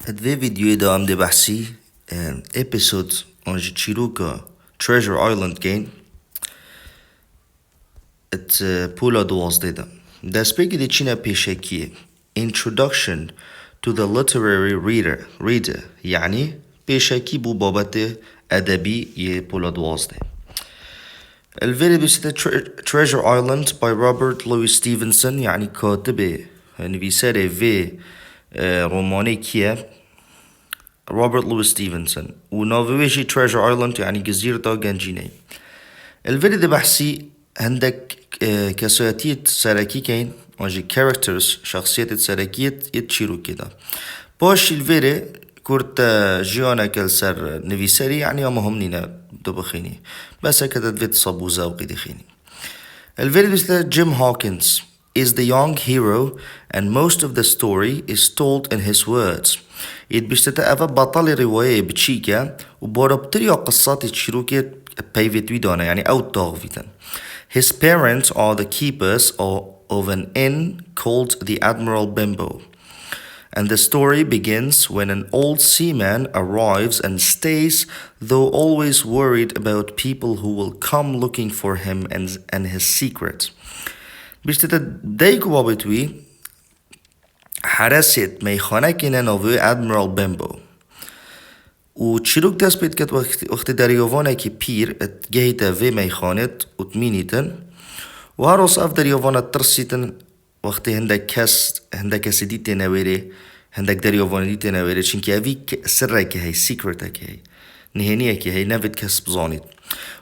هذا فيديو ده عم بحثي إيبيسۆد onde تشيروكا Treasure Island game het پولا 12 دەستپێکی دەچینە پێشەکیە Introduction to the Literary Reader يعني پێشەکی بۆ بابەتە ئەدەبی یە پولا 12 الفيديو بيسمى Treasure Island by Robert Louis Stevenson يعني كاتب نویسر في روماني كيه روبرت لويس ستيفنسون ونوفيشي تريجر ايلاند يعني گزیرتا گەنجینەی الفيديو ده بحثي عندك كسواتية سركي كين وجي characters شخصية سركية يتشيرو كده باش الفيديو كورت جيانا كالسر نويسري يعني اما هم نينا دو بخيني بس هكذا فيت صابو زوقي دخيني الفيديو بيسلا جيم هوكنز is the young hero and most of the story is told in his words. بيشتتا أفا بطل رواية بتشيكا وبورا بطريقة قصات تشيروكي بيفيت ويدانا يعني أو تاغفيتا. His parents are the keepers of an inn called the Admiral Bimbo. And the story begins when an old seaman arrives and stays, though always worried about people who will come looking for him and his secret. بيشتتا دايكو بابتوي حرست میخانه کنه نوی ادمیرال بمبو و چیروک دست بید کت وقت دریاوانه که پیر ات گهیتا وی میخانت و تمینیتن و هر روز اف دریاوانه ترسیتن وقت هنده کسی دیتی نویره هندک دریاوانه دیتی نویره چنکه اوی سره که هی سیکرته که هی نهینیه که هی نوید کس بزانید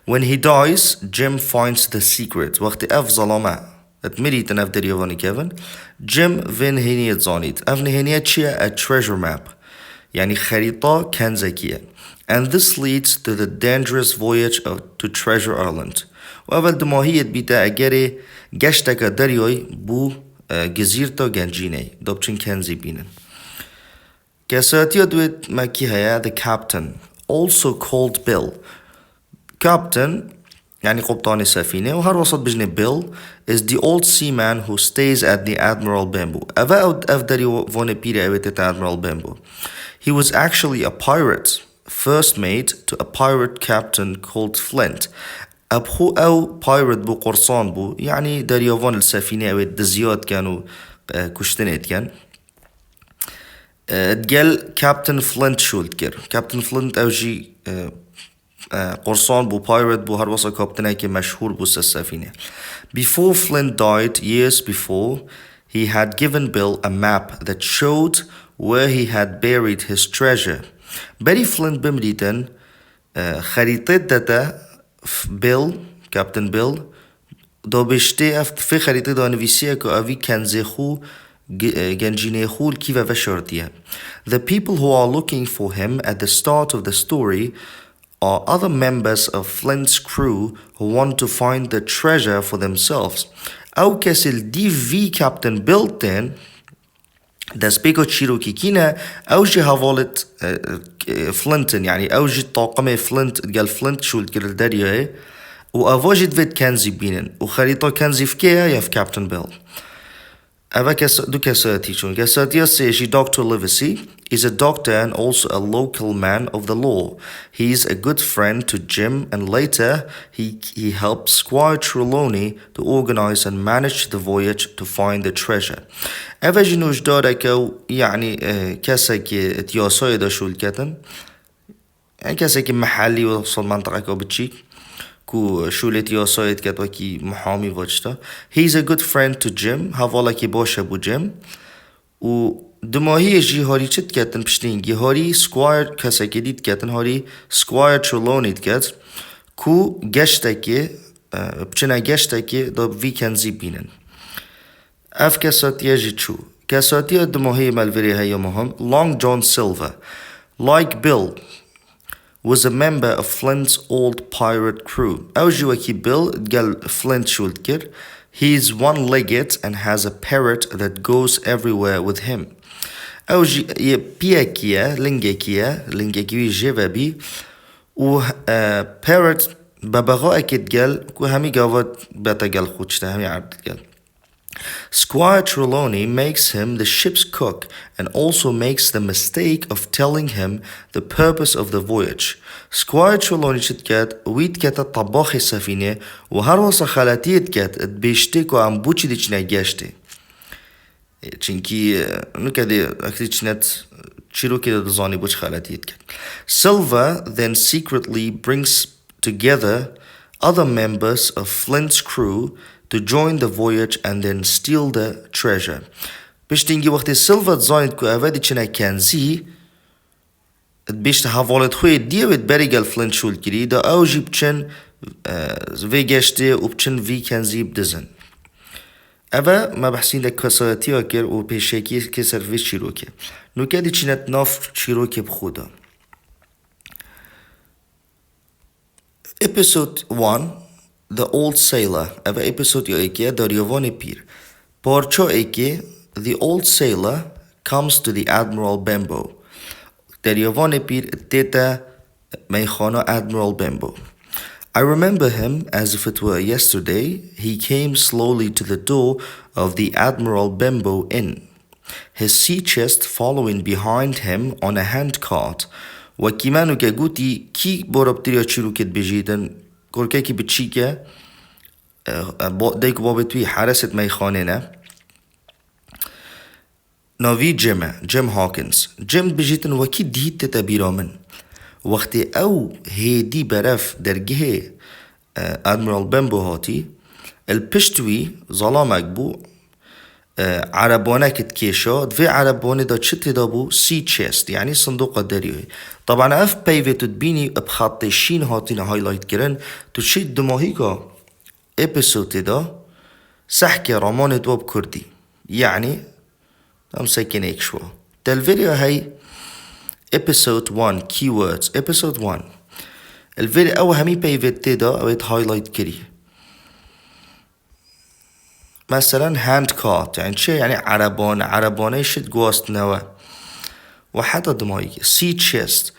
When he dies, Jim finds the secret وقت اف ظلامه اتمريت اف دريواني كيفن جيم فين هينية زانيت اف نهينية تشيا a treasure map يعني خريطة كنزكية and this leads to the dangerous voyage to Treasure Island وأول دماهية بيتا اگري گشتك دريوي بو گزیرتا گەنجینەی دوبچن كنزي بينن كساتيا دويت ماكي هيا the captain also called Bill captain يعني قبطان السفينة وهر وسط بجنة Bill is the old seaman who stays at the Admiral Bimbo. أفدري فون بيري أويتت Admiral Bimbo. He was actually a pirate, first mate to a pirate captain called Flint. أبخو أو pirate بو قرصان بو يعني دريوفون السفينة أويت دزيات كانوا كشتنيت كان تقال كابتن فلنت شو تكر كابتن فلنت أو جي قرصان بو pirate بو هر وصا كابتنه كي مشهور بو السفينة. Before Flint died, years before, he had given Bill a map that showed where he had buried his treasure. بري فلنت بمريتن خريطة داتا بيل كابتن بيل دو بشتي في خريطة دو نفيسيا كو أفي كنزيخو گەنجینەی خول كيفا وشارتيا. The people who are looking for him at the start of the story are other members of Flint's crew who want to find the treasure for themselves. أو كسل دي في كابتن بيلتين داس بيكو تشيروكي كينا أو جي هافولت فلنتن يعني أو جي طاقم فلنت قال فلنت شو الكل داريا وأفوجد فيت كنزي بينن وخريطة كنزي في كيا يا في كابتن بيل. أبا دو كساتي شون كساتي سيجي Dr. Livesey is a doctor and also a local man of the law. He is a good friend to Jim and later he helped Squire Trelawney to organize and manage the voyage to find the treasure. أبا جنوش دارك يعني كساكي تياساي دا شو الكتن يعني كساكي محلي وصل منطقة أو بتشيك كو شولت ياسايد كتوا كي محامي واجتا. He's a good friend to Jim هوالا كي باشه بو جيم و دماهي جي هاري چت كتن پشتينگي هاري سكواير كسا كديد كتن هاري سكواير ترلوني كت كو گشتاكي بچنا گشتاكي دا ويكنزي بينن اف كساتيا جي چو كساتيا دماهي مالوري هيا مهم Long John Silver like Bill was a member of Flint's old pirate crew. أوجي Bill قال Flint شو الكر he is one-legged and has a parrot that goes everywhere with him. أوجي بياكيا لينجاكيا جيفابي و parrot ببغاء أكيد قال كو همي قاوات باتا قال خوشتا همي عرض قال Squire Trelawney makes him the ship's cook and also makes the mistake of telling him the purpose of the voyage. Squire Trelawney شد كات ويد كات طباخ السفينة وهروسا خالاتيت كات بيشتكو عن بوشي دي چنا گشته. چنكي نكادي اكتي چنت چيرو كده دزاني بوش خالاتيت كات. Silver then secretly brings together other members of Flint's crew to join the voyage and then steal the treasure. بشتينجي وقت سيلفا تزايد كو اوادي چنا كنزي بيشت حوالت خوي ديوت بريگل فلنت شول كري دا اوجي بچن في گشته و بچن في كنزي بدزن. اوه ما بحسين لك كساتي وكر و بيشيكي كسر في شيروكي. نو كادي چنت ناف شيروكي بخودا. Episode 1 The Old Sailor. اوه episode يو ايكي داريواني بير. بارچو ايكي The old sailor comes to the Admiral Bembo. داريواني بير تيتا ميخانا Admiral Bembo. I remember him as if it were yesterday. He came slowly to the door of the Admiral Bembo Inn, his sea chest following behind him on a handcart. وكيمانو كاغوتي كي بوربتريا تشيروكت بجيدن كوركاكي بتشيكا دايكو بابتوي حارسة ميخاننا ناوی جيم هاكنز. جيم بجيتن وكي ديت تتابيرا من وقت او هيدي برف درجه ادميرال بمبو هاتي البشتوي ظلامك بو عربانه كت كيشا دفي عربانه دا چت دابو سي تشيست يعني صندوق دريوي. طبعا اف بيوتو تبيني بخط شين هاتين هايلايت كرن تو شيد دماهيكا episode دا سحكي رامان دواب كردي يعني مسكين هيك شوي. ده الفيديو هاي episode 1 keywords episode 1 الفيديو او همي بيفت دا اويت هايلايت كري. مثلا hand cart يعني شيء يعني عربانه يشد قواست نوا. وحتى دماغي sea chest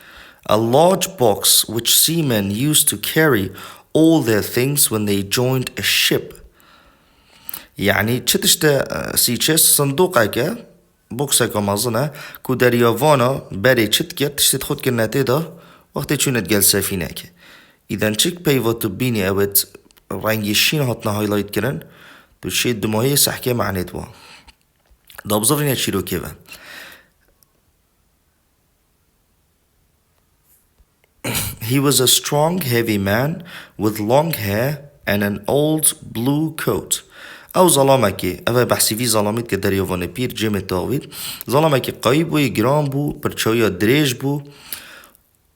a large box which seamen used to carry all their things when they joined a ship. يعني تشتشتا sea chest صندوقك بوكسك ومازنه كو دريافانا بري چت کرد تشتت خود کرنه تیدا وقتی چونت گل سفینه. اذا چک پیواتو بینی اوت رنگی شین هاتنا هایلایت کرن دو شید دماهی سحکه معنی دوا دا بزرین یا چیرو که He was a strong, heavy man with long hair and an old blue coat. او ظلامكي اوه بحثي في ظلامت که دریوان پیر جیم تاوید ظلامكي قایب بو گرام بو پرچایا دریج بو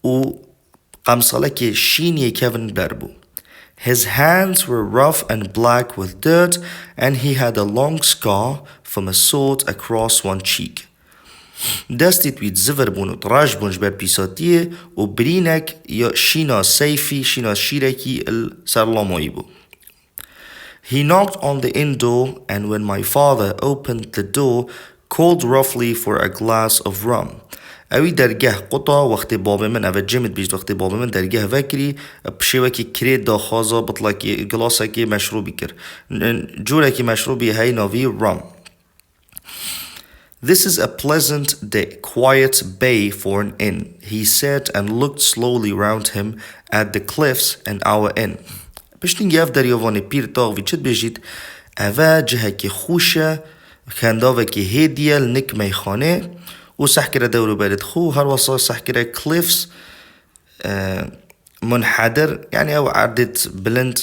و قمصالك شین یکون بر بو. His hands were rough and black with dirt and he had a long scar from a sword across one cheek. دستی توید زفر بون و تراج بونش بر پیساتیه و برینک یا شینا سیفی شینا شیرکی السرلامایی بو. He knocked on the inn door and when my father opened the door called roughly for a glass of rum. اوی درگه قطع وقت باب من او جمد بیشت وقت باب من درگه وکری بشیوکی کرید دا خوازا بطلکی گلاسکی مشروبی کر جورکی مشروبی های ناوی rum. This is a pleasant day, quiet bay for an inn, he said and looked slowly round him at the cliffs and our inn. بشتین گفت دریوان پیر تاغوی چد بجید اوه جهه که خوشه خنداوه که هیدیل نک میخانه و سحکره دورو برد خو هر وصا سحکره کلیفز منحدر يعني او عدت بلند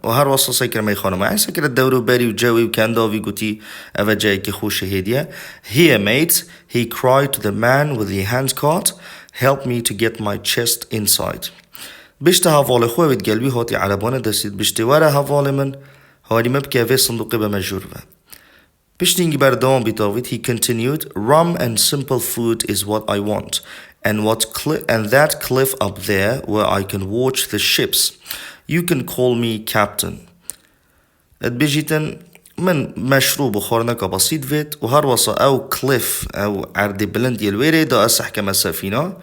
وهر وصا سكر ميخانه ما يعني سكر الدورو باري وجاوي وكان داوي قوتي اوه جاي كي خوشه هيدية. Here mate, he cried to the man with the handcart, help me to get my chest inside. بشت هفال خواه بید قلبی هاتی عربانه دستید بشتی وره هفال من هاری مبکه وی صندوقی بمجور و بشتی اینگی بردام بیتاوید. He continued, rum and simple food is what I want and that cliff up there where I can watch the ships. You can call me captain. بجيتن من مشروب وخورنك بسيط فيت وهر وصا او كليف او عردي بلند يلويري دا اسح كما سفينة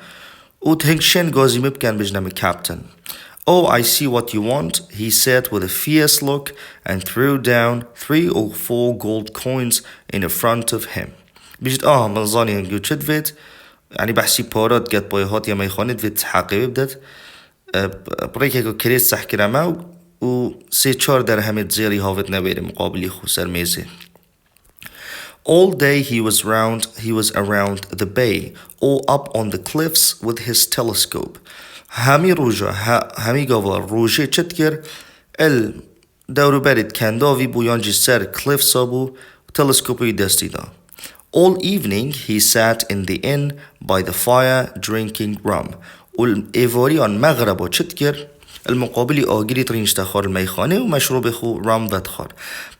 وتهنكشن غازي مبكان بجنم كابتن. Oh, I see what you want, he said with a fierce look and threw down 3 or 4 gold coins in front of him. بيجت منظاني نقول شدفت يعني بحسي بارات قد بايهات يا ميخانت فيت حقيبي بدت بريكا كريت سح كرامه و 3-4 درهم زيري هافت نبيري مقابلي خو سرميزي. All day he was around the bay or up on the cliffs with his telescope. همی گاوا روژه چتکر دورو برید کنداوی بویانجی سر cliffs سابو telescope دستی دا. All evening he sat in the inn by the fire drinking rum. والإيفوري عن مغربا چتكر المقابل آگیری ترینش تخار الميخانه و مشروب خو رم ودخار.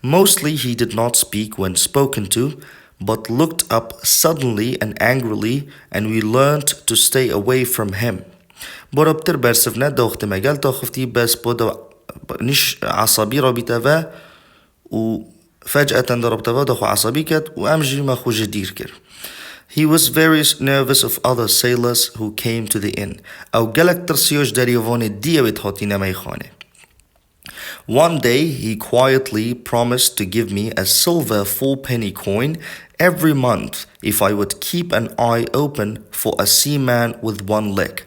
Mostly he did not speak when spoken to, but looked up suddenly and angrily, and we learned to stay away from him. برابطر برسفنا داخت مجال تاخفتي بس بودا نش عصبي رابطة و فجأة ضربتها داخو عصبي كت وأمجي ما خو جدير كر. He was very nervous of other sailors who came to the inn. أو جلك ترسيوش داريوفون ديوت هاتينا ميخانه. One day he quietly promised to give me a silver 4-penny coin every month if I would keep an eye open for a seaman with one leg.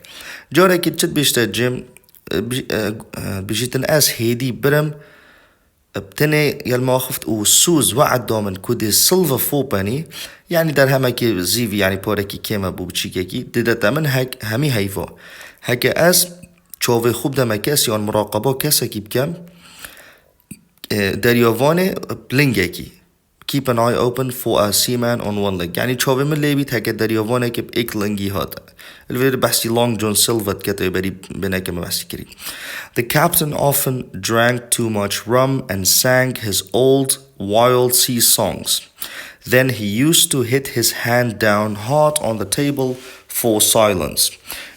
جارة كتشت بيشتا جيم بيجيتن أس هيدي برم بتني يلما خفت وسوز وعد دامن كودي سيلفر 4 penny يعني در همه که زیوی يعني پارکی کمه بو بچیکه کی دیده من همی هیوا هکه از چاوه خوب دمه کسی آن مراقبه کسی کی بکم دریاوان بلنگه کی keep an eye open for a seaman on one leg يعني چاوه من لیبید هکه دریاوانه که ایک لنگی هاد الویر بحثی لانگ جون سیلفت کتا بری بناکه بحثی کری. The captain often drank too much rum and sang his old wild sea songs. Then he used to hit his hand down hard on the table for silence.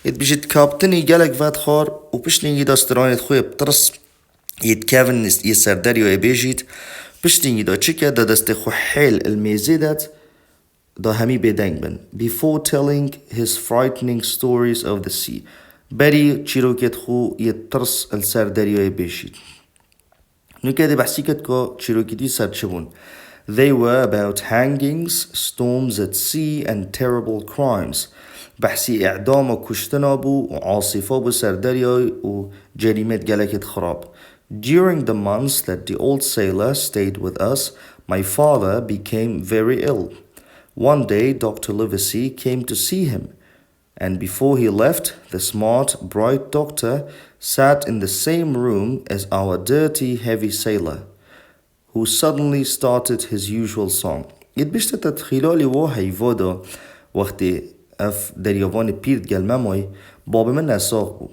بيجت كابتني جالك فات خار وبشتني داستراني خوي بترس يتكافن يسر داريو يبيجيت بشتني دا چيكا دا دست خو حيل الميزيدات دا همي بدنگ بن before telling his frightening stories of the sea. بري چيروكت خو يترس السر داريو يبيجيت. نكادي بحسيكت كو چيروكتي سر چبون. They were about hangings, storms at sea and terrible crimes. بحثي إعدام وكشتنا بو وعاصفة بو سردريا وجريمة جلكت خراب. During the months that the old sailor stayed with us, my father became very ill. One day Dr. Livesey came to see him, and before he left, the smart, bright doctor sat in the same room as our dirty, heavy sailor, who suddenly started his usual song. يتبشت تتخيلالي واحي فودا وقتی اف دریاوان پیرد گلممای باب من نساق بو.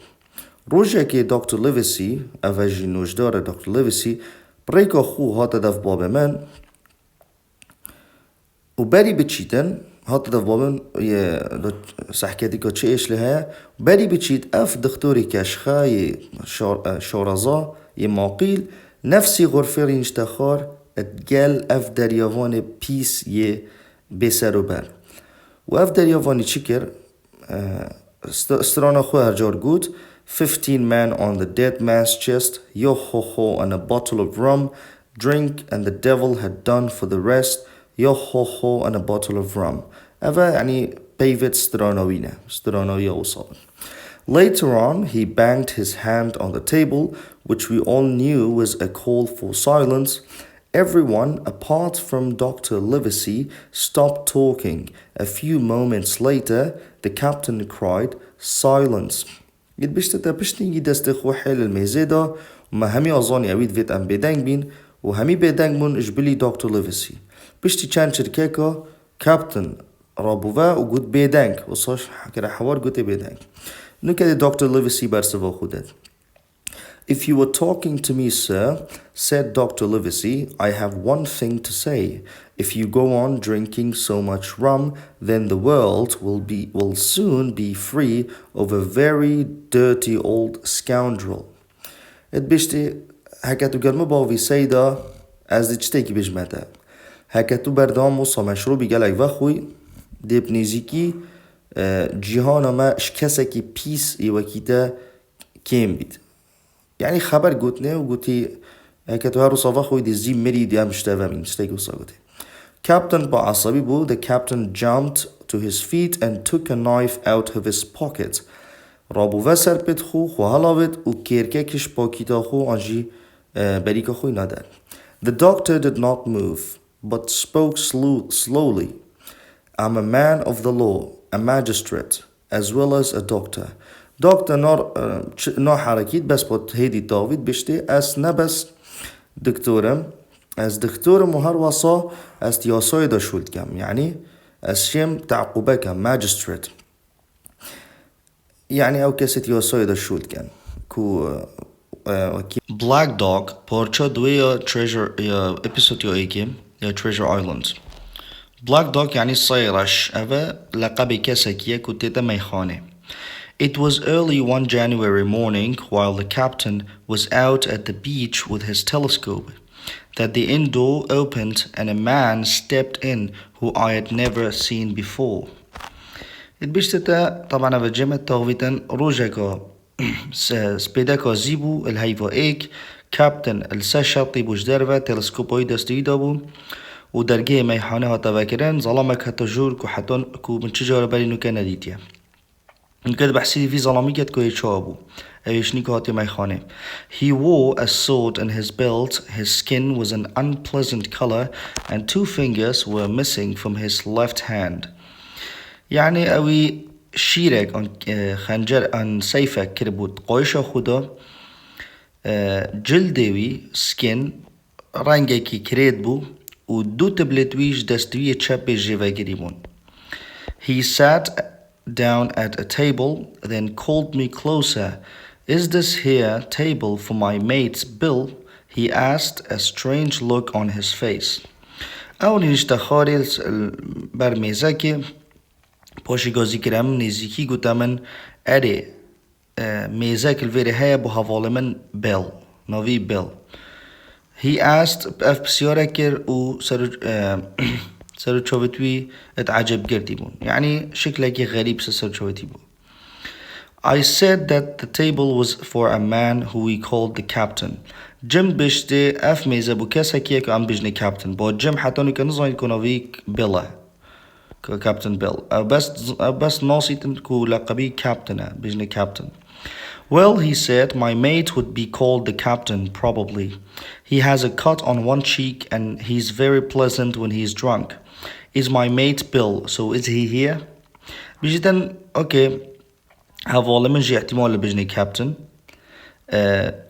روژه که دکتر لیویسی اوجی نوشدار دکتر لیویسی بریکا خو هات دف باب من و بری بچیتن هات دف باب من سحکتی که چه ایش لها بری بچیت اف دکتوری کشخای شارزا یه ماقیل نفسی غرفه رینش تخار اتگل اف دریاوان پیس یه بسر و بر و اف دریاوانی چی کر استران خو هرجار گود 15 men on the dead man's chest yo ho ho and a bottle of rum drink and the devil had done for the rest yo ho ho and a bottle of rum اوا يعني بيفت استرانوية وصابن. Later on, he banged his hand on the table, which we all knew was a call for silence. Everyone, apart from Dr. Livesey, stopped talking. A few moments later, the captain cried, "Silence!" يتبشت تبشتني دست خو حيل الميزيدا وما همي أظاني أويد فيت أم بيدانج بين وهمي بيدانج من إجبلي دكتور ليفسي بشتي كان شركاكا كابتن رابوفا وقود بيدانج وصاش كده حوار قوت بيدانج نكده دكتور ليفسي برسفا خودت. If you were talking to me, sir, said Dr. Livesey, I have one thing to say. If you go on drinking so much rum, then the world will soon be free of a very dirty old scoundrel. بشتي هكاتو قرمو باوي سيدا از دي چتيكي بجمتا هكاتو بردامو صا مشروبي قلق وخوي دي بنيزيكي جيهانا ما شكسكي بيس ايوكيتا كيم بيت يعني خبر قوتني وقوتي كتوهارو صفا خوي دي زي مري دي مشتافا من مستيقو صاقوتي. Captain بعصبي بو the captain jumped to his feet and took a knife out of his pocket. رابو وسر بيت خو هلاوت و كيرككش باكيتا خو انجي بريكا خوي نادر. The doctor did not move but spoke slowly. I'm a man of the law, a magistrate, as well as a doctor. دكتور نوع حركيت بس بوت هيدي داويد بشتي اس نبس دكتورم از دكتورم وهر وصا از تياساي دا شولد كم يعني از شم تعقوبة كم magistrate يعني او كسي تياساي دا شولد كم كو Black Dog پارچا دوی یا treasure یا اپیسود یا ایکیم یا treasure island. Black Dog يعني صيرش اوه لقب كسكية كتيتا ميخانه. It was early one January morning while the captain was out at the beach with his telescope that the inn door opened and a man stepped in who I had never seen before. البشتة طبعا بجمع تغويتا روجاكا سبيداكا زيبو الهيفا ايك كابتن الساشاطي بوجدارفا تلسكوبوي دستويدابو ودرجه ميحانه هتفاكرين ظلامك هتجور كو حتون كو من شجرة بالينو كان ديتيا نكد بحسي في ظلامية كو يتشابو ايشني كو هاتي ميخانه. He wore a sword in his belt, his skin was an unpleasant color and 2 fingers were missing from his left hand. يعني اوي شيرك عن خنجر عن سيفك كربوت قويشة خدا جلدوي skin رنگكي كريد بو و 2 تبلتويش دستوية چپ جيوه گريبون. He sat down at a table, then called me closer. Is this here table for my mate's bill? He asked, a strange look on his face. اول نشتخاري برميزاكي باشي غازي كرام نزيكي قدامن اري ميزاك الفيري هيا بو هفالي من bill نوي bill. He asked اف بسيارة كر و سر چوبتوی اتعجب گردی بون يعني شكلك غريب سر چوبتي بون. I said that the table was for a man who we called the captain. جم بشتي اف ميزة بو كاسا كيك ام بجني كابتن با جم حتى نو كنظن يكون ويك بيلا كابتن بيل بس ناصيتن كو لقبي كابتن بجني كابتن. Well, he said, my mate would be called the captain, probably. He has a cut on one cheek and he's very pleasant when he's drunk. Is my mate Bill, so is he here? بيجيتن اوكي هفالي من جي احتمال بجني كابتن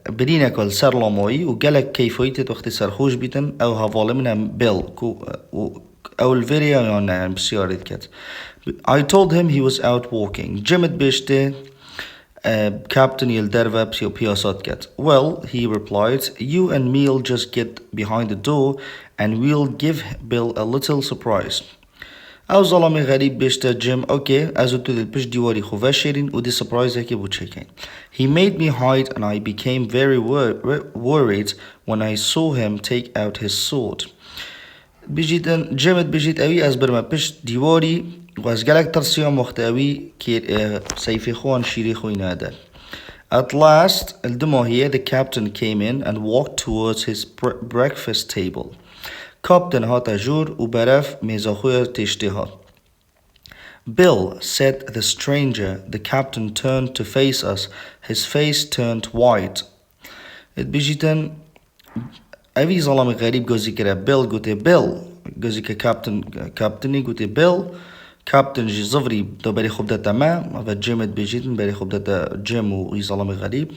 برينا كل سر لاموي وقالك كيفية وقت سرخوش بيتن او هفالي منها بيل او الفيريا يعني بسيارة كت. I told him he was out walking. جمت بيشتي Captain يلدرفا بياسات كت. Well, he replied, you and me'll just get behind the door and we'll give Bill a little surprise. او ظلمي غريب بيشتا جيم اوكي ازوتو دل بش ديواري خوفاشيرين ودي surprise هكي بوچيكين. He made me hide and I became very worried when I saw him take out his sword. بيجيتن جيمت بيجيت اوي از برما بش ديواري واز قالك ترسيوم وقت اوي كير سيفي خوان شيري خوي نادر. At last الدماهية the captain came in and walked towards his breakfast table. Captain هاتا جور وبرف ميزاخويا تشتيها. Bill, said the stranger. The captain turned to face us. His face turned white. بيجيتن اوي ظلام غريب قوزي كرا بيل قوتي بيل قوزي كابتني قوتي بيل كابتن جي زفري دو بري خوب داتا ما هذا جيمت بيجيتن بري خوب داتا جيم وي ظلام غريب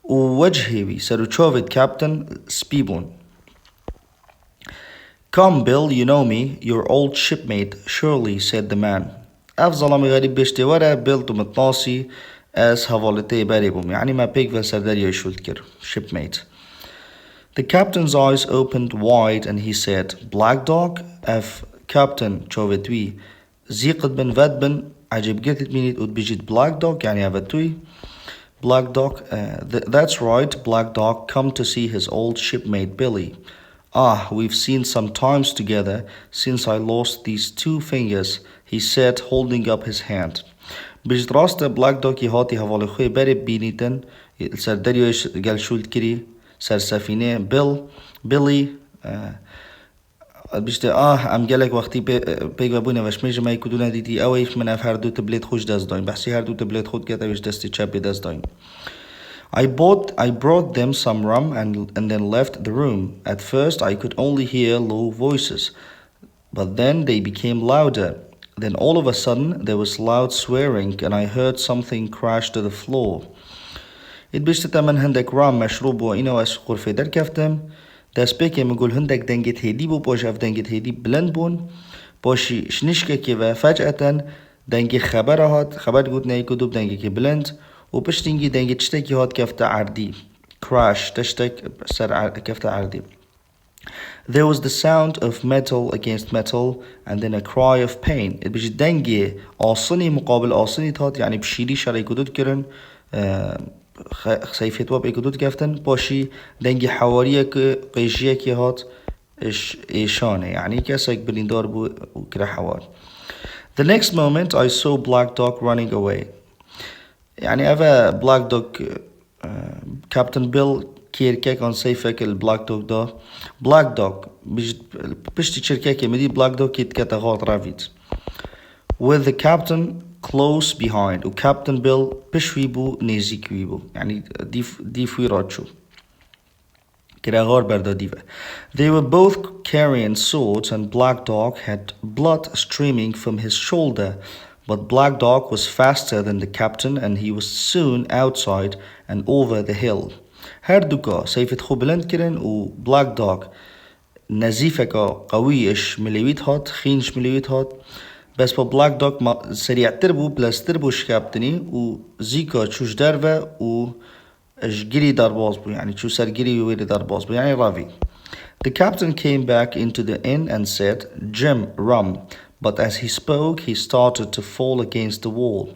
ووجهي سرو تشوفت كابتن سبيبون. Come Bill, you know me, your old shipmate, surely, said the man. اف ظلام غريب بيشتي ورا بيل تو متناسي as هفالتي بريبوم يعني ما بيك فالسرداريا يشولتكر shipmate. The captain's eyes opened wide and he said, Black Dog? F. Captain Chovetui. زيقت بن فاد بن عجب قلت مينيت ود بيجيت Black Dog يعني هفتوي. Black Dog, that's right, Black Dog come to see his old shipmate Billy. Ah, we've seen some times together since I lost these 2 fingers, he said, holding up his hand. بيجت راسته Black Dog يهاتي هوالي خوي بري بينيتن سر دریوش قال شولد كري سر سفينة بيلي بيشتي ام قالك وقتي بيگ بابونا وش ميجا ما يكدونا ديدي اويش من اف هردو تبليت خوش داز داين بحسي هردو تبليت خود كتا وش دستي چپ داز داين. I brought them some rum and then left the room. At first I could only hear low voices, but then they became louder. Then all of a sudden there was loud swearing and I heard something crash to the floor. It بيشتتا من هندك رام مشروب وإنو أس غرفة در كفتم دست بكي مقول هندك دنجت هيدي بو باش اف دنجت هيدي بلند بون باشي شنشكا كيفا فجأة دنجي خبر قد نايكو دوب دنجي كي بلند وبشتنجي دنجي تشتكي هات كفتا عردي crash تشتك سر كفتا عردي. There was the sound of metal against metal and then a cry of pain. بيجي دنجي آصني مقابل آصني تهات يعني بشيري شرعي كدود كرن سيفيت واب ايكودود كفتن باشي دنجي حواريك قيشيك هات ايشانه يعني كسك بليندار بو وكرا حوار. The next moment I saw Black Dog running away. يعني افا Black Dog كابتن بيل كيركا كان سيفك البلاك دوغ ده Black Dog بشتي شركاكي مدي Black Dog كيتكتا غاط رافيت with the captain close behind و Captain Bill بشوي بو نيزيكوي بو يعني ديفوي راتشو كده غار بردا ديفا. They were both carrying swords and Black Dog had blood streaming from his shoulder, but Black Dog was faster than the captain and he was soon outside and over the hill. هردوكا سيفت خو بلند كرن و Black Dog نزيفكا قويش مليويت هات خينش مليويت هات بس با بلاك دوغ سريعتر بو بلستر بو شكابتني و زيكا تشوش درفة و جري دارباز بو يعني تشو سر جري ويري دارباز بو يعني رافي. The captain came back into the inn and said, Jim, rum. But as he spoke, he started to fall against the wall.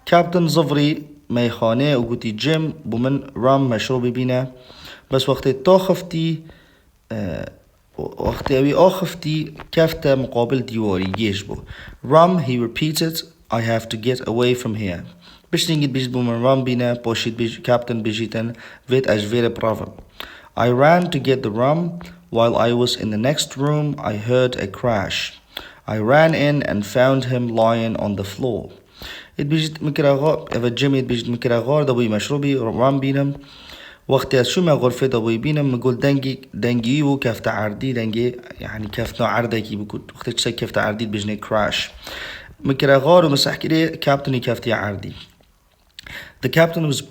Captain زفري ميخانه و قوتي جيم بومن رم مشروبي بينا بس وقت تاخفتي وقت اوي آخفتي كفته مقابل ديواري جيش بو. Rum, he repeated, I have to get away from here. بيش نجد بيجد بومن رم بينا باشيد بيج كابتن بيجيتن فيت اجفير برافن. I ran to get the rum. While I was in the next room, I heard a crash. I ran in and found him lying on the floor. بيجد مكراغار اذا جيمي بيجد مكراغار دبوي مشروبي رم بينم وقت شو ما غرفة دبوي بينم مقول دنجي وكفت عردي دنجي يعني كفت عردي كي بقول وقت تشي كفت عردي بيجني كراش مكراغار ومسح كده كابتني كفتي عردي. The captain was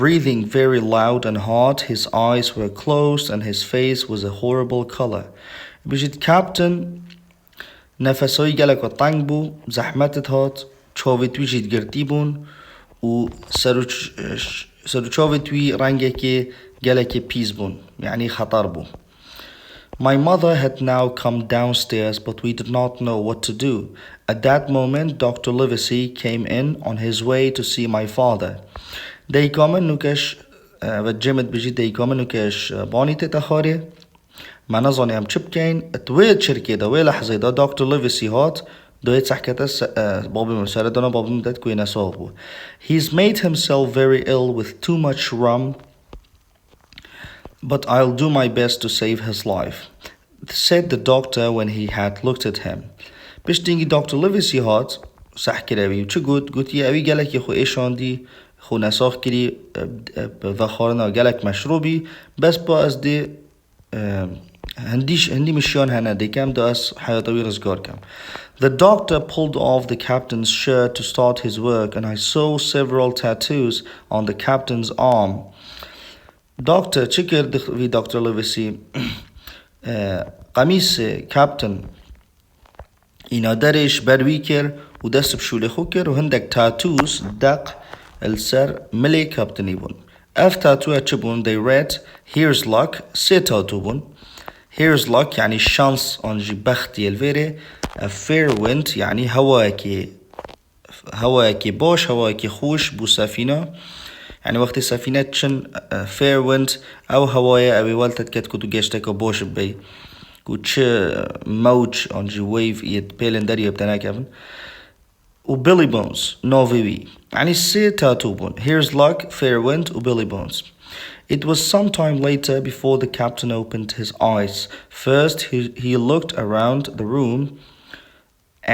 breathing very loud and hard. His eyes were closed and his face was a horrible color. بيجد كابتن نفسوي جالك وطنبو زحمتت هات چاوی توی جید گرتی بون و سرو چاوی توی رنگه که گله که پیز بون یعنی خطر بون. My mother had now come downstairs but we did not know what to do. At that moment Dr. Livesey came in on his way to see my father. دیکامن نوکش و جمد بجید دیکامن نوکش بانی تتخاره ما نظانی هم چه بکن اتوید شرکه دا وی لحظه دا دکتر لیویسی هات دویت سحکتس بابی مساره دانا بابی مدد کوی نساق بو. He's made himself very ill with too much rum but I'll do my best to save his life, said the doctor when he had looked at him. بيش دينجي دكتور ليفيسي هات سحكي رابي وچه قلت يا اوي قالك يخو ايشان دي خو نساخ كري وخارنا قالك مشروبي بس با از دي هندي مشيان هنا دي كام دا از حياتوي رزگار كام. The doctor pulled off the captain's shirt to start his work and I saw several tattoos on the captain's arm. Doctor چكر في دكتور ليفيسي قميص كابتن اینا درش بروی کر و دست بشوله خو کر و هندک تاتوز دق السر ملی کابتنی بون. اف تاتوه چه بون؟ They read Here's luck. سه تاتو بون. Here's luck يعني شانس آنجی بختی الویره. A fair wind يعني هواکی باش هواکی خوش بو سفینه يعني وقتی سفینه چن fair wind او هوای اوی والتت کت کدو گشتک و باش بی كوتش موج انجي ويف يت بيلن دريا بتاعنا كمان وبيلي بونز نوفيوي يعني سي تاتوبون here's luck fair wind وبيلي بونز. It was some time later before the captain opened his eyes. First he looked around the room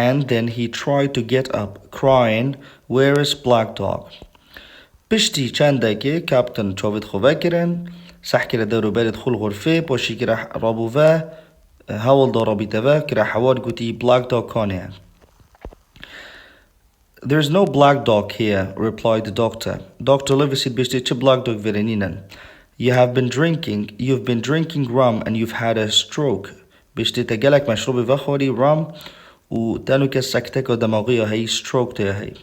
and then he tried to get up crying where is black dog. بشتي چندكي كابتن چوفت خوفكرن سحكي لدارو بارد خول غرفه باشي كرا رابوفه هاول دارابيتوه كرا حوار قوتي black dog كانه. There's no black dog here, replied the doctor. Dr. Livesey bishti che black dog vereninen. You've been drinking rum and you've had a stroke. بشتي تجلك مشروب وخوري rum و تانو كسكتة دماغية هي stroke تيا هي.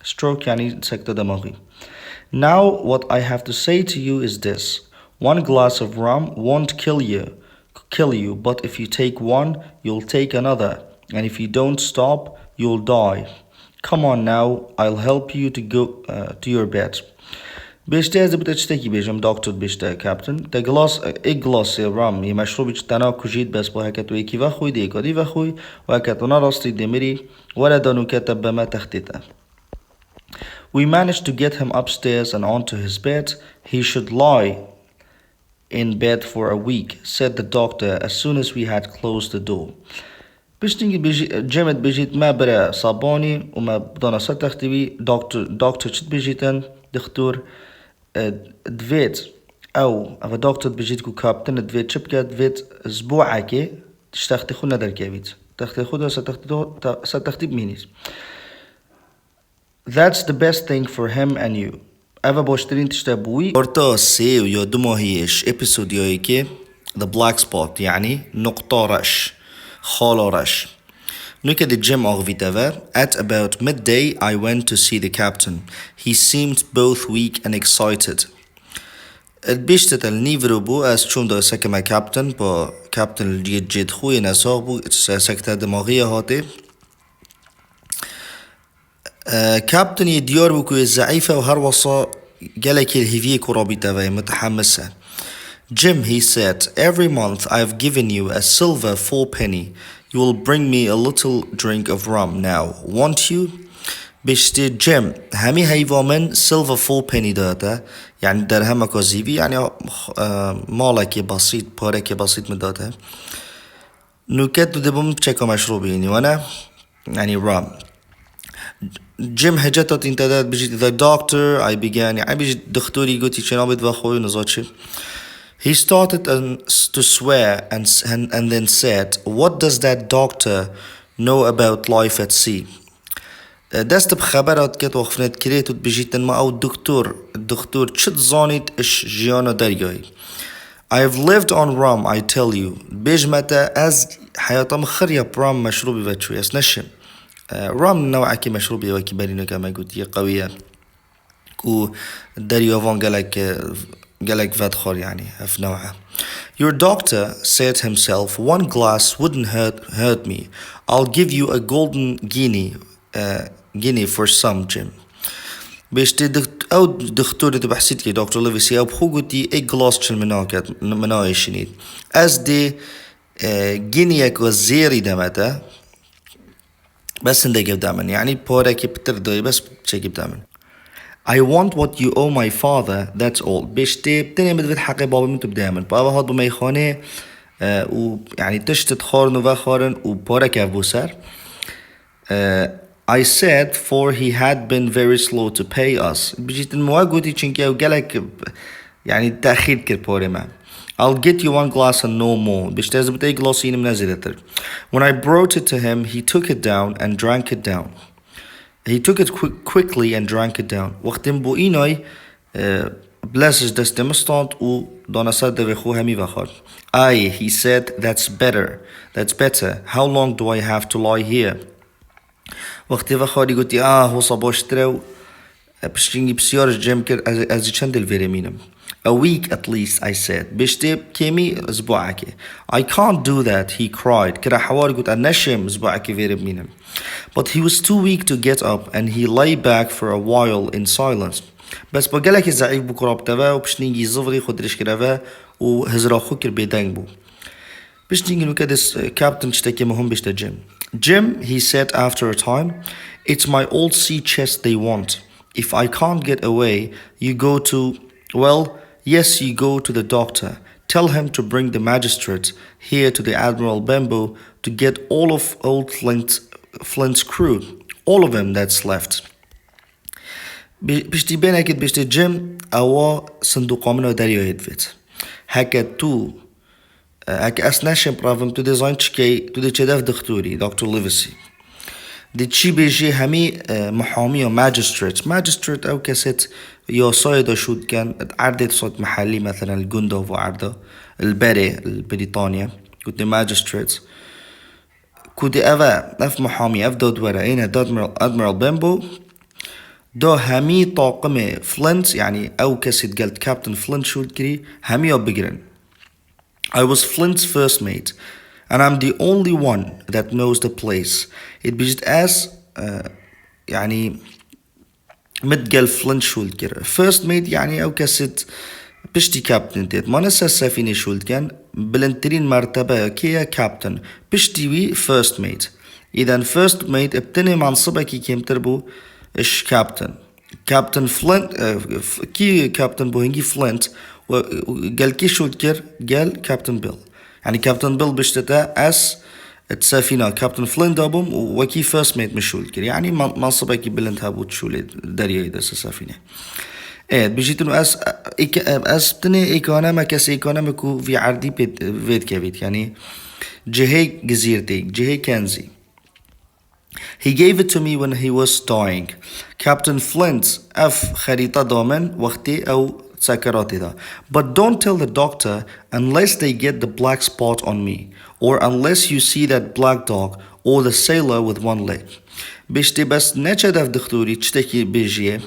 Stroke يعني سكتة دماغي. Now what I have to say to you is this. One glass of rum won't kill you, but if you take one, you'll take another. And if you don't stop, you'll die. Come on now, I'll help you to go to your bed. بيشتي هذا بتشتكي بيجم دكتور بيشتي كابتن تا glass एक glass رام ये مشروب تنا كوجيت بس بهكت ويكي وخوي دي كدي وخوي وهكت نراستي دمري ولا دانو كتب بما تختته. We managed to get him upstairs and onto his bed. He should lie in bed for a week, said the doctor as soon as we had closed the door. بيشتنجي بيجي جمت بيجيت ما برا صابوني وما بدنا ستختبي دكتور شت بيجيتن دكتور دفيت او دكتور بيجيت كو كابتن دفيت شبكة دفيت اسبوعكي تشتختي خو ندر كابيت تختي خو ستختي مينيس. That's the best thing for him and you. Ava باشترين تشتبوي ورتا سيو يا دماهيش episode يايكي the black spot يعني نقطة رش خالة رش. Look at the gym أغفيتها. At about midday I went to see the captain. He seemed both weak and excited. البيشتة النيفرو بو as چون دا سكما كابتن با كابتن الجيد جيد خوي نساق بو سكتا دماغية هاتي. كابتن يديار بكو ضعيفة وهروصة جالك الهيفية كرابيتها متحمسة. Jim, he said, every month I've given you a silver 4 penny. You will bring me a little drink of rum now, won't you? بيشتي جيم همي هيفا من silver 4 penny داتا يعني درهمك وزيبي يعني مالك بسيط بارك بسيط مداتا نوكت دبم تشيكو مشروبي يعني وانا يعني rum. جيم هجتت انتداد بيجي the doctor I began يعني بيجي دكتوري قلتي شنو بدو اخوي نزاتشي. He started to swear and then said, what does that doctor know about life at sea? دست بخبرات كت وخفنت كريتو بيجيتن ما او الدكتور شد زانيت اش جيانا درياي. I've lived on rum I tell you. بيجمتا از حياتا مخريا برام مشروبي واتشوي اسنشم. رام نوعا كي مشروبي وكي بالينو كما قلت هي قوية كو دريوفان قالك فادخل يعني في نوعها. Your doctor said himself, one glass wouldn't hurt me. I'll give you a golden guinea for some, Jim. باش او دكتور تبحثت كي دكتور ليفيسي او بخوغتي اي glass شل منايشنيد از دي جينيك وزيري دمتا بس ندقب دامن يعني بورك بتردوي بس بتشيكب دامن. I want what you owe my father, that's all. بيشتي بتني مدفت حقي بابا منتو بدامن بابا هاد بميخانه ويعني تشتت خارن وخارن وبارك أبوسر. I said for he had been very slow to pay us. بيجيت المواجهة تشينكي وقالك يعني تأخير كربوري ما. I'll get you one glass and no more. بيشتي زبط أي glassين منزلتر. When I brought it to him, he took it down and drank it down. He took it quickly and drank it down. وقت بو إيناي بلاسش دست مستانت و دانسات دوخو همي وخار. He said, that's better. How long do I have to lie here? وقتی وخاری گوتی هو صباشتره بشتینگی بسیارش جمع کرد از چند دل ویرمینم. A week at least, I said. بشتی کمی اسبوعکی. I can't do that, he cried. کرا حوار گوت نشم اسبوعکی ویرمینم. But he was too weak to get up and he lay back for a while in silence. بس با گلک ضعیف بو کرابتوه و بشتینگی زفری خودرش کروه و هزرا خو کر بیدنگ بو. بشتینگی نو کدس کابتن شتکی مهم بشته جم. Jim, he said after a time, it's my old sea chest they want. If I can't get away, you go to, well, yes, you go to the doctor. Tell him to bring the magistrate here to the Admiral Bembo to get all of old Flint's crew, all of them that's left. Bishti benekit bishti Jim awa صندوق دريو يدفت. هكا تو هكا أسناشن برافم تو ديزاين تشكي تو دي تشدف دكتوري دكتور ليفسي. دي تشي بيجي همي محامي و ماجستريت أو كست يا صايدة شود كان عردة صوت محلي مثلا الجندوف وعردة البري البريطانيا كنت ماجستريت كنت أف محامي أف دود ورا أين أدميرال بيمبو دو همي طاقم فلنت يعني أو كست قلت كابتن فلنت شود كري همي بقرن. I was Flint's first mate, and I'm the only one that knows the place. It بيجت as يعني متقل فلنت شولد كرا. First mate يعني أو كست بشتي كابتن تيت ما نسا السفينة شولد كان بلنترين مرتبة كيا كابتن بشتي وي first mate. إذا first mate ابتني منصبه كي كيم تربو إش كابتن فلنت كي كابتن بوهنجي فلنت وقال كي شولد كر قال كابتن بيل يعني كابتن بيل بشتتا اس السفينة كابتن فلين دابم وكي فيرست ميت مشول كر يعني منصبه كي بلنت هابو تشول دريا يدس السفينة بيجيتنو اس بتني ايكونوما كاس ايكونوما كو في عردي فيد كافيت يعني جهي جزيرتي جهي كنزي. He gave it to me when he was dying. Captain Flint اف خريطة ضامن وقتي او سكراتي دا. But don't tell the doctor unless they get the black spot on me or unless you see that black dog or the sailor with one leg. بيشتي بس نشدف دكتوري تشتكي بيجيه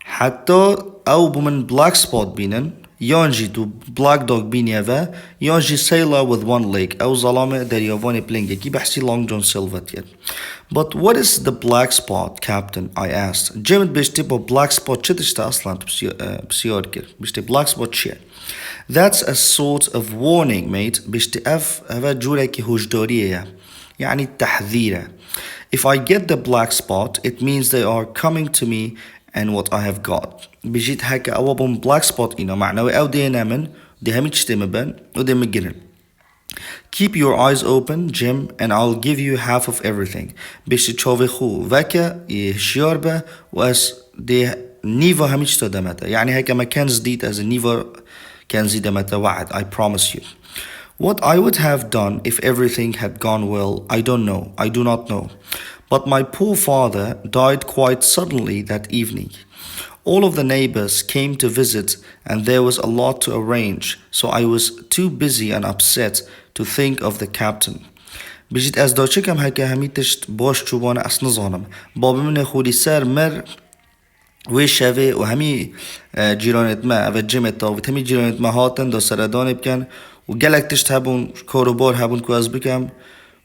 حتى أو بمن black spot بينن يانجي تو black dog بينيفا يانجي sailor with one leg أو ظلامة دريافاني بلينجي كي بحسي Long John Silver yet. But what is the black spot, Captain? I asked. Jim بيشتي black spot شتشتا أصلا بسيار كير بيشتي black spot شير. That's a sort of warning, mate. بيشتي هذا جورا كي هجدارية يعني تحذيرة. If I get the black spot, it means they are coming to me and what I have got. بيجيت هكا أوابهم black spot إنه معنوي أو دي نامن دي همي تشتم بان ودي مجرن. Keep your eyes open, Jim, and I'll give you half of everything. بيشتي تشوفي خو وكا يشياربه واس دي نيفا همي تشتا دمتا يعني هكا ما كان زديد as نيفا كان زيد دمتا وعد. I promise you. What I would have done if everything had gone well, I don't know. I do not know. But my poor father died quite suddenly that evening. All of the neighbors came to visit and there was a lot to arrange, so I was too busy and upset to think of the captain. بجيت از داچکم هکه همی تشت باش چوبان اس نظانم بابا من خودی سر مر وی شوه و همی جیرانت ما او جمعت و همی جیرانت ما هاتن دا سردان بکن و گلک تشت هبون کاروبار هبون که از بکم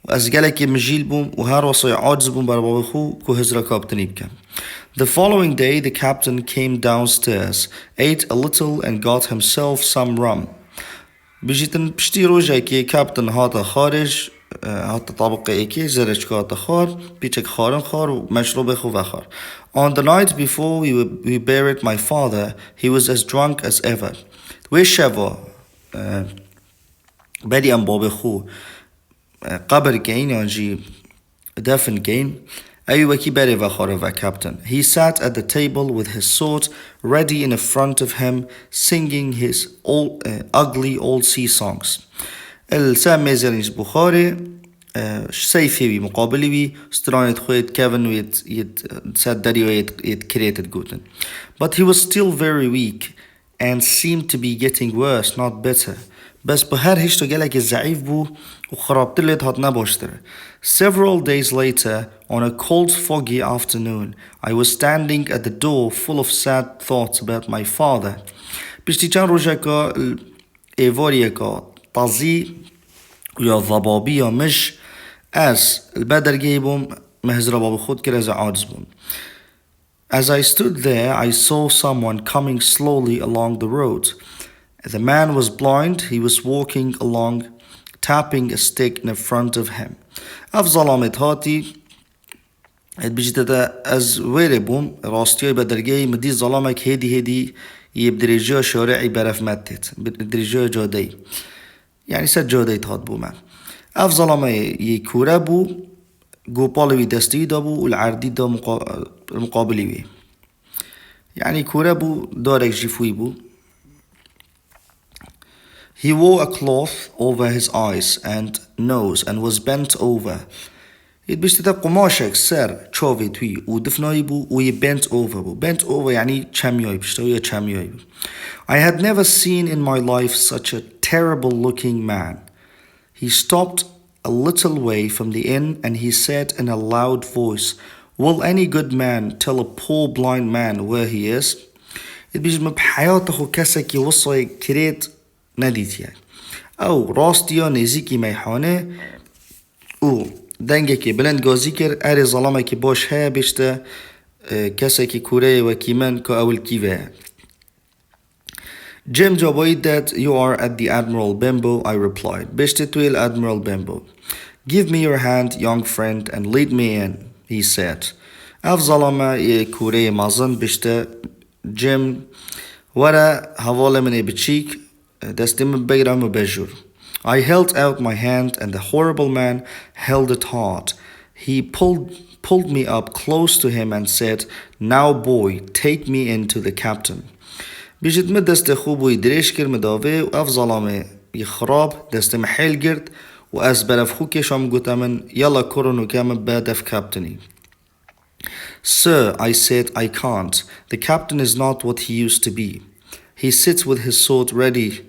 و از گلک مجیل بوم و هر واسای عاجز بوم بر بابا خو که هزرا کابتنی بکم. The following day the captain came downstairs, ate a little and got himself some rum. بجيتن بشتي روجا كي كابتن هاتا خارج هاتا طبقة ايكي زرج كاتا خار بيچك خارن خار ومشروب خو وخار. On the night before we buried my father, he was as drunk as ever. ويشوا بدي ام بابا خو قبر كين ينجي دفن كين أيوة كي باري وخار captain. He sat at the table with his sword ready in front of him, singing his ugly old sea songs. السام ميزرينج بخاري سيفي بي مقابلي بي سترانت خويت كيفن ويت ساد داريو يت created جوتن. But he was still very weak and seemed to be getting worse, not better. بس بهر هشتو جالك الزعيف بو وخرابت اللي هات نباشتر. Several days later, on a cold foggy afternoon, I was standing at the door full of sad thoughts about my father. بشتي كان روجاكا ايفوريكا طازي ويا ضبابي مش as البدر جيبهم مهزرا بابو خود كرازا عاجزبون. As I stood there, I saw someone coming slowly along the road. The man was blind. He was walking along tapping a stick in front of him. اف ظلامت هاتي بجيتا از ويري بوم راستيوي بدرجي مدي ظلامك هدي يبدرجا شارعي برف متت بدرجا جادي يعني سد جادي تهات بوما اف ظلامه يكورا بو گوپالوی دستی دا بو والعردی دا مقابلی بی يعني كورا بو دارك جيفوي بو. He wore a cloth over his eyes and nose and was bent over. بيشتتا قماشك سر تشوفي توي ودفناي بو وي bent over بو. Bent over يعني تشاميوي بيشتوية تشاميوي بو. I had never seen in my life such a terrible looking man. He stopped a little way from the inn and he said in a loud voice, will any good man tell a poor blind man where he is? بيجمع بحياته كسكي وصي كريت نديت يعني او راستيا نزيكي ميحانه او دنگكي بلند غازيكر اري ظلامكي باش ها بيشتا كسكي كوري وكيمن كا اول كيفا. Jim جابوي that you are at the Admiral Bimbo, I replied. بيشتا تويل Admiral Bimbo. Give me your hand, young friend, and lead me in, he said. اف ظلامة كوري مازن بيشتا جيم ورا هوالا من بتشيك دستم بيرام بجور. I held out my hand and the horrible man held it hard. He pulled me up close to him and said, now boy, take me into the captain. بيجت مد دست خوبو يدريش كر مداوي وأف ظلامي يخراب دست محيل قرد وأزبر فخوكي شام قتامن يلا كورونو كام بادف كابتني. Sir, I said, I can't. The captain is not what he used to be. He sits with his sword ready.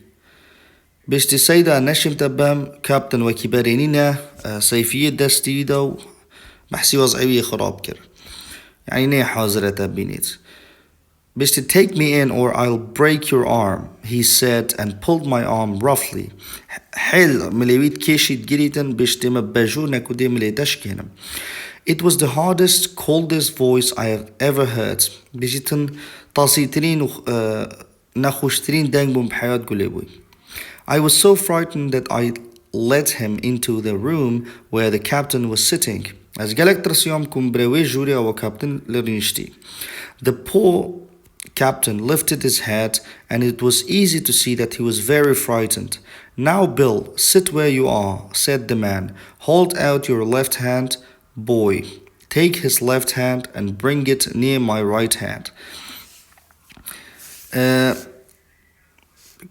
بيشتي سيدا نشم تبام كابتن وكبرينينا سيفية دستي دو بحسي وضعي خراب كر يعني ني حاضرة تبينيت. بيشتي take me in or I'll break your arm, he said and pulled my arm roughly. حيل مليويت كيشيت جريتن بيشتي مباجو نكودي ملي دشكينم. It was the hardest, coldest voice I have ever heard. بيجيتن تاسيترين نخوشترين دنگبون بحياة قليبوي. I was so frightened that I led him into the room where the captain was sitting. As galak trasiyam kum brewe juri awa captain lerinishti. The poor captain lifted his head and it was easy to see that he was very frightened. Now Bill, sit where you are, said the man. Hold out your left hand, boy. Take his left hand and bring it near my right hand.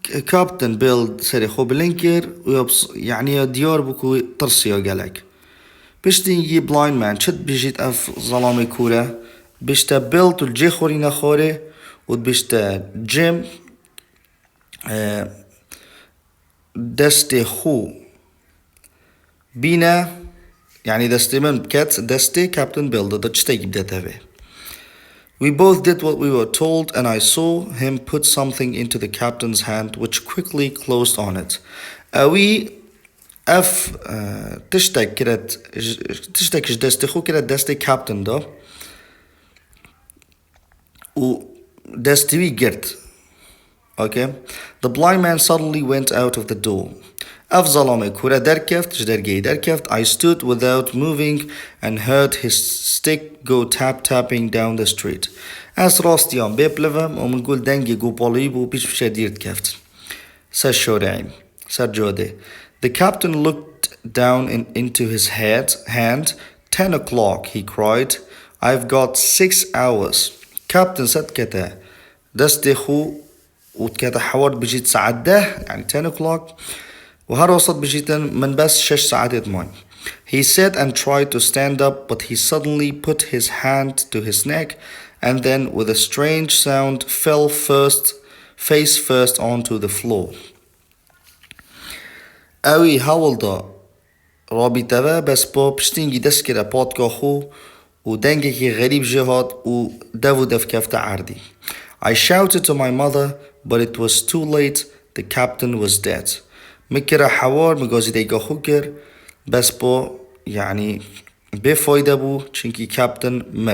كابتن بيل سري خو بلينكر ويبص يعني ديار بكو ترسيا قالك بيشتي يجي بلاين مان شد بيجيت اف ظلامي كورة بيشتا بيل تلجي خورينا خوري وبيشتا جيم دستي خو بينا يعني دستي من بكات دستي كابتن بيل دا تشتاق بداتا به. We both did what we were told and I saw him put something into the captain's hand which quickly closed on it. We اف تشتاق كرت تشتاق دستي خو كرت دستي كابتن دا و دستي وي قرت. Okay. The blind man suddenly went out of the door. اف ظلامي كورا دركفت جدرجي دركفت. I stood without moving and heard his stick go tapping down the street. as راستيان بيبلفم ومنقول دنجي جو بوليبو بيش بشدير كفت سر شورعين سر جودي. The captain looked down into his hand. 10 o'clock, he cried. I've got 6 hours. Captain said كتا دستي خو وكتا حوار بجيت ساعة ده يعني 10 o'clock وهر وسط بجيتن من بس 6 ساعات يتمان. He said and tried to stand up but he suddenly put his hand to his neck and then with a strange sound fell face first onto the floor. اوي هاولدا رابطة بس با بشتينجي دسكرة بادكا خو ودنجكي غريب جهاد ودفو دف كفت عردي. I shouted to my mother but it was too late. The captain was dead. مكرا حوار مغازي ديگا خوكر بس با يعني بفايدة بو چنكي كابتن مر.